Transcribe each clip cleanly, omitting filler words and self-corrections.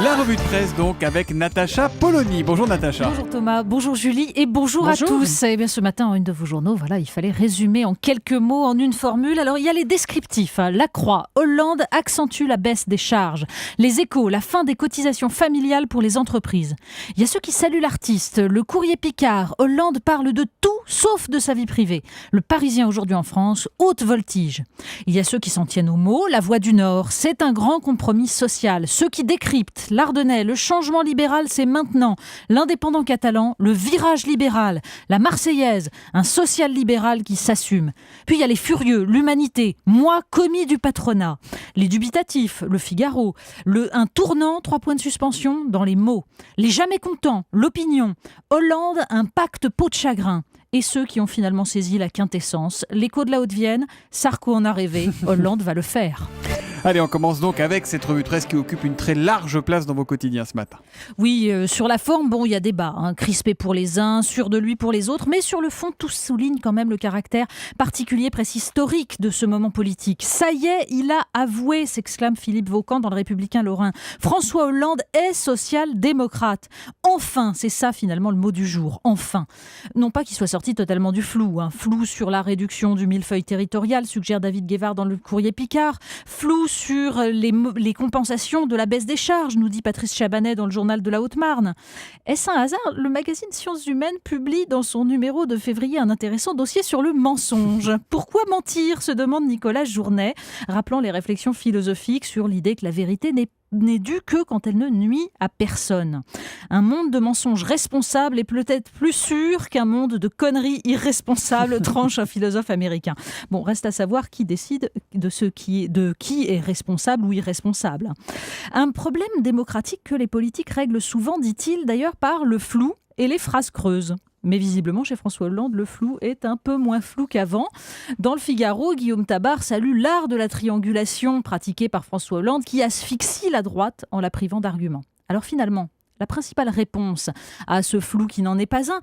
La revue de presse donc avec Natacha Polony. Bonjour Natacha. Bonjour Thomas, bonjour Julie et bonjour à tous. Et bien ce matin, en une de vos journaux, il fallait résumer en quelques mots, en une formule. Alors il y a les descriptifs. La Croix, Hollande accentue la baisse des charges. Les Échos, la fin des cotisations familiales pour les entreprises. Il y a ceux qui saluent l'artiste. Le Courrier Picard, Hollande parle de tout sauf de sa vie privée. Le Parisien aujourd'hui en France, haute voltige. Il y a ceux qui s'en tiennent aux mots. La Voix du Nord, c'est un grand compromis social. Ceux qui décryptent l'Ardennais, le changement libéral, c'est maintenant. L'indépendant catalan, le virage libéral. La Marseillaise, un social-libéral qui s'assume. Puis il y a les furieux, l'humanité, moi, commis du patronat. Les dubitatifs, le Figaro. Un tournant, 3 points de suspension, dans les mots. Les jamais contents, l'opinion. Hollande, un pacte peau de chagrin. Et ceux qui ont finalement saisi la quintessence. L'écho de la Haute-Vienne, Sarko en a rêvé, Hollande va le faire. Allez, on commence donc avec cette revue de presse qui occupe une très large place dans vos quotidiens ce matin. Oui, sur la forme, il y a débat, crispé pour les uns, sûr de lui pour les autres, mais sur le fond, tout souligne quand même le caractère particulier, presque historique de ce moment politique. Ça y est, il a avoué, s'exclame Philippe Vaucan dans le Républicain Lorrain. François Hollande est social-démocrate. Enfin, c'est ça finalement le mot du jour, enfin. Non pas qu'il soit sorti totalement du flou, flou sur la réduction du millefeuille territorial, suggère David Guévard dans le Courrier Picard, flou sur les compensations de la baisse des charges, nous dit Patrice Chabanet dans le journal de la Haute-Marne. Est-ce un hasard ? Le magazine Sciences Humaines publie dans son numéro de février un intéressant dossier sur le mensonge. Pourquoi mentir ? Se demande Nicolas Journet, rappelant les réflexions philosophiques sur l'idée que la vérité n'est due que quand elle ne nuit à personne. Un monde de mensonges responsables est peut-être plus sûr qu'un monde de conneries irresponsables, tranche un philosophe américain. Bon, reste à savoir qui décide de qui est responsable ou irresponsable. Un problème démocratique que les politiques règlent souvent, dit-il d'ailleurs, par le flou et les phrases creuses. Mais visiblement, chez François Hollande, le flou est un peu moins flou qu'avant. Dans le Figaro, Guillaume Tabar salue l'art de la triangulation pratiquée par François Hollande qui asphyxie la droite en la privant d'arguments. Alors finalement, la principale réponse à ce flou qui n'en est pas un,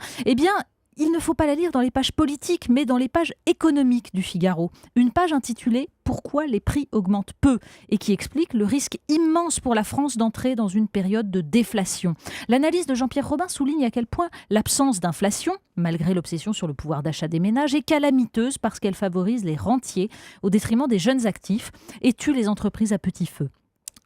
il ne faut pas la lire dans les pages politiques, mais dans les pages économiques du Figaro. Une page intitulée « Pourquoi les prix augmentent peu » et qui explique le risque immense pour la France d'entrer dans une période de déflation. L'analyse de Jean-Pierre Robin souligne à quel point l'absence d'inflation, malgré l'obsession sur le pouvoir d'achat des ménages, est calamiteuse parce qu'elle favorise les rentiers au détriment des jeunes actifs et tue les entreprises à petit feu.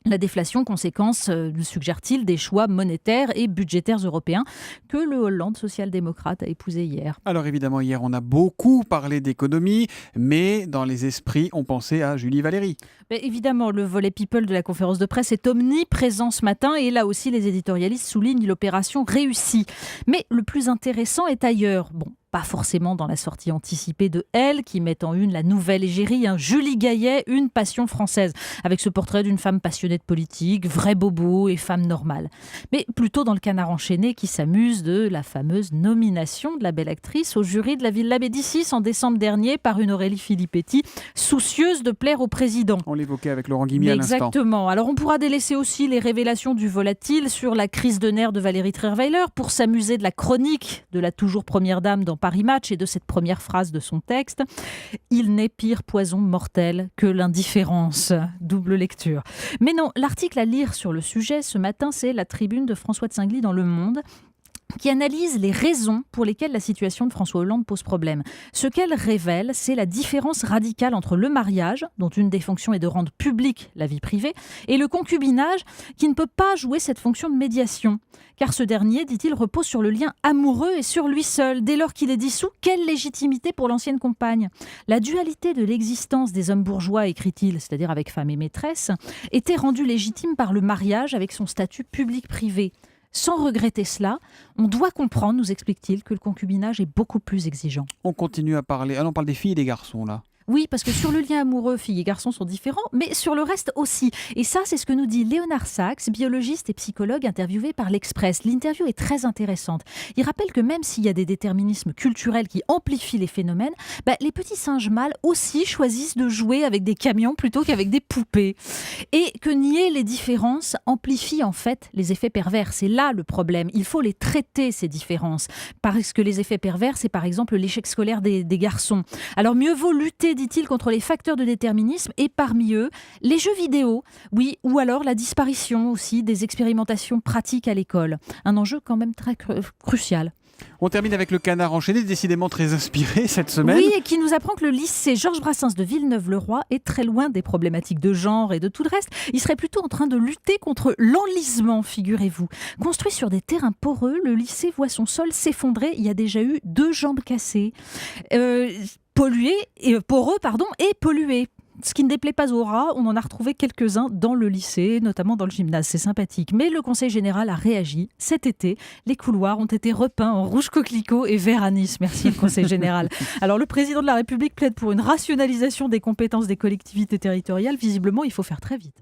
La déflation, conséquence, suggère-t-il, des choix monétaires et budgétaires européens que le Hollande social-démocrate a épousé hier. Alors évidemment, hier, on a beaucoup parlé d'économie, mais dans les esprits, on pensait à Julie Valéry. Mais évidemment, le volet people de la conférence de presse est omniprésent ce matin et là aussi, les éditorialistes soulignent l'opération réussie. Mais le plus intéressant est ailleurs. Pas forcément dans la sortie anticipée de Elle, qui met en une la nouvelle égérie, Julie Gaillet, une passion française, avec ce portrait d'une femme passionnée de politique, vrai bobo et femme normale. Mais plutôt dans le Canard enchaîné qui s'amuse de la fameuse nomination de la belle actrice au jury de la Villa Médicis en décembre dernier par une Aurélie Filippetti, soucieuse de plaire au président. On l'évoquait avec Laurent Guimi à l'instant. Exactement. Alors on pourra délaisser aussi les révélations du volatile sur la crise de nerfs de Valérie Trierweiler pour s'amuser de la chronique de la toujours première dame dans Paris Match et de cette première phrase de son texte. Il n'est pire poison mortel que l'indifférence. Double lecture. Mais non, l'article à lire sur le sujet ce matin, c'est la tribune de François de Singly dans Le Monde, qui analyse les raisons pour lesquelles la situation de François Hollande pose problème. Ce qu'elle révèle, c'est la différence radicale entre le mariage, dont une des fonctions est de rendre publique la vie privée, et le concubinage, qui ne peut pas jouer cette fonction de médiation. Car ce dernier, dit-il, repose sur le lien amoureux et sur lui seul. Dès lors qu'il est dissous, quelle légitimité pour l'ancienne compagne ? La dualité de l'existence des hommes bourgeois, écrit-il, c'est-à-dire avec femme et maîtresse, était rendue légitime par le mariage avec son statut public-privé. Sans regretter cela, on doit comprendre, nous explique-t-il, que le concubinage est beaucoup plus exigeant. On continue à parler. On parle des filles et des garçons là. Oui, parce que sur le lien amoureux, filles et garçons sont différents, mais sur le reste aussi. Et ça, c'est ce que nous dit Léonard Sachs, biologiste et psychologue interviewé par l'Express. L'interview est très intéressante. Il rappelle que même s'il y a des déterminismes culturels qui amplifient les phénomènes, les petits singes mâles aussi choisissent de jouer avec des camions plutôt qu'avec des poupées. Et que nier les différences amplifie en fait les effets pervers. C'est là le problème. Il faut les traiter, ces différences. Parce que les effets pervers, c'est par exemple l'échec scolaire des garçons. Alors mieux vaut lutter dit-il, contre les facteurs de déterminisme et parmi eux, les jeux vidéo, oui, ou alors la disparition aussi des expérimentations pratiques à l'école. Un enjeu quand même très crucial. On termine avec le canard enchaîné, décidément très inspiré cette semaine. Oui, et qui nous apprend que le lycée Georges Brassens de Villeneuve-le-Roi est très loin des problématiques de genre et de tout le reste. Il serait plutôt en train de lutter contre l'enlisement, figurez-vous. Construit sur des terrains poreux, le lycée voit son sol s'effondrer. Il y a déjà eu 2 jambes cassées. Poreux et pollués. Ce qui ne déplaît pas aux rats, on en a retrouvé quelques-uns dans le lycée, notamment dans le gymnase. C'est sympathique. Mais le Conseil général a réagi. Cet été, les couloirs ont été repeints en rouge coquelicot et vert anis. Merci le Conseil général. Alors le président de la République plaide pour une rationalisation des compétences des collectivités territoriales. Visiblement, il faut faire très vite.